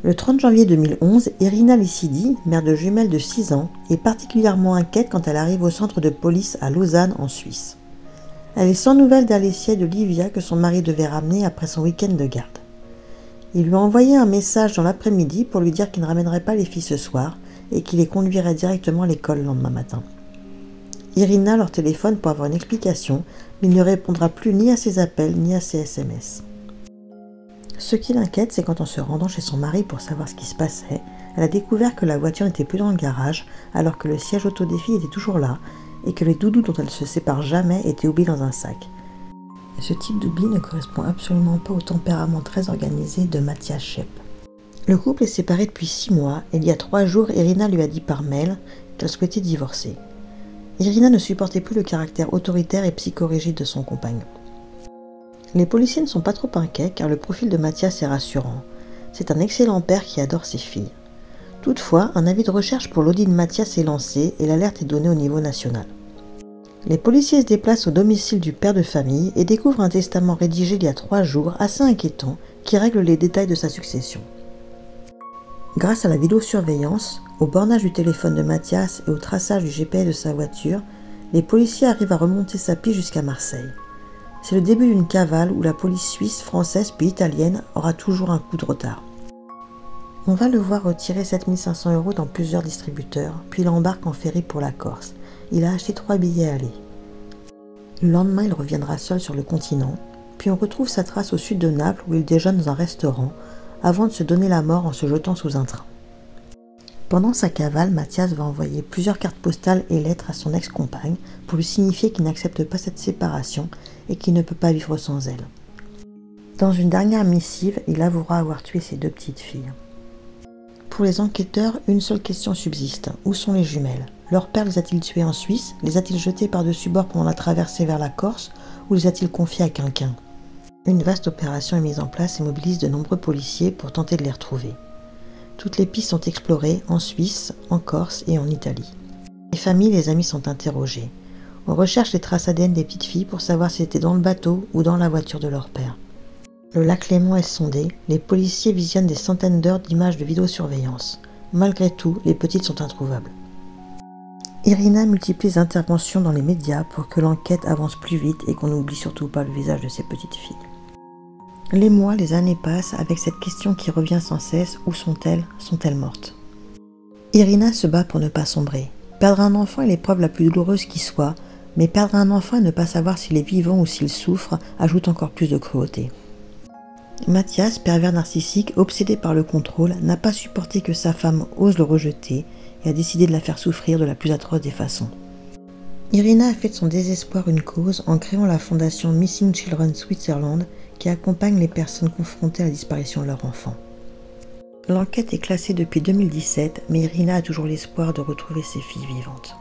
Le 30 janvier 2011, Irina Lissidi, mère de jumelles de 6 ans, est particulièrement inquiète quand elle arrive au centre de police à Lausanne, en Suisse. Elle est sans nouvelles d'Alessia et de Livia que son mari devait ramener après son week-end de garde. Il lui a envoyé un message dans l'après-midi pour lui dire qu'il ne ramènerait pas les filles ce soir et qu'il les conduirait directement à l'école le lendemain matin. Irina leur téléphone pour avoir une explication, mais il ne répondra plus ni à ses appels ni à ses SMS. Ce qui l'inquiète, c'est qu'en se rendant chez son mari pour savoir ce qui se passait, elle a découvert que la voiture n'était plus dans le garage, alors que le siège auto des filles était toujours là, et que les doudous dont elle se sépare jamais étaient oubliés dans un sac. Et ce type d'oubli ne correspond absolument pas au tempérament très organisé de Matthias Schepp. Le couple est séparé depuis 6 mois, et il y a 3 jours, Irina lui a dit par mail qu'elle souhaitait divorcer. Irina ne supportait plus le caractère autoritaire et psychorigide de son compagnon. Les policiers ne sont pas trop inquiets car le profil de Matthias est rassurant. C'est un excellent père qui adore ses filles. Toutefois, un avis de recherche pour l'Audi de Matthias est lancé et l'alerte est donnée au niveau national. Les policiers se déplacent au domicile du père de famille et découvrent un testament rédigé il y a 3 jours assez inquiétant qui règle les détails de sa succession. Grâce à la vidéosurveillance, au bornage du téléphone de Matthias et au traçage du GPS de sa voiture, les policiers arrivent à remonter sa piste jusqu'à Marseille. C'est le début d'une cavale où la police suisse, française puis italienne aura toujours un coup de retard. On va le voir retirer 7 500 € dans plusieurs distributeurs, puis il embarque en ferry pour la Corse. Il a acheté 3 billets aller. Le lendemain, il reviendra seul sur le continent, puis on retrouve sa trace au sud de Naples où il déjeune dans un restaurant, avant de se donner la mort en se jetant sous un train. Pendant sa cavale, Matthias va envoyer plusieurs cartes postales et lettres à son ex-compagne pour lui signifier qu'il n'accepte pas cette séparation et qu'il ne peut pas vivre sans elle. Dans une dernière missive, il avouera avoir tué ses 2 petites filles. Pour les enquêteurs, une seule question subsiste. Où sont les jumelles? Leur père les a-t-il tuées en Suisse? Les a-t-il jetées par-dessus bord pendant la traversée vers la Corse? Ou les a-t-il confiées à quelqu'un? Une vaste opération est mise en place et mobilise de nombreux policiers pour tenter de les retrouver. Toutes les pistes sont explorées en Suisse, en Corse et en Italie. Les familles et les amis sont interrogés. On recherche les traces ADN des petites filles pour savoir si elles étaient dans le bateau ou dans la voiture de leur père. Le lac Léman est sondé, les policiers visionnent des centaines d'heures d'images de vidéosurveillance. Malgré tout, les petites sont introuvables. Irina multiplie les interventions dans les médias pour que l'enquête avance plus vite et qu'on n'oublie surtout pas le visage de ces petites filles. Les mois, les années passent avec cette question qui revient sans cesse, où sont-elles? Sont-elles mortes? Irina se bat pour ne pas sombrer. Perdre un enfant est l'épreuve la plus douloureuse qui soit, mais perdre un enfant et ne pas savoir s'il est vivant ou s'il souffre ajoute encore plus de cruauté. Matthias, pervers narcissique, obsédé par le contrôle, n'a pas supporté que sa femme ose le rejeter et a décidé de la faire souffrir de la plus atroce des façons. Irina a fait de son désespoir une cause en créant la fondation Missing Children Switzerland qui accompagne les personnes confrontées à la disparition de leur enfant. L'enquête est classée depuis 2017, mais Irina a toujours l'espoir de retrouver ses filles vivantes.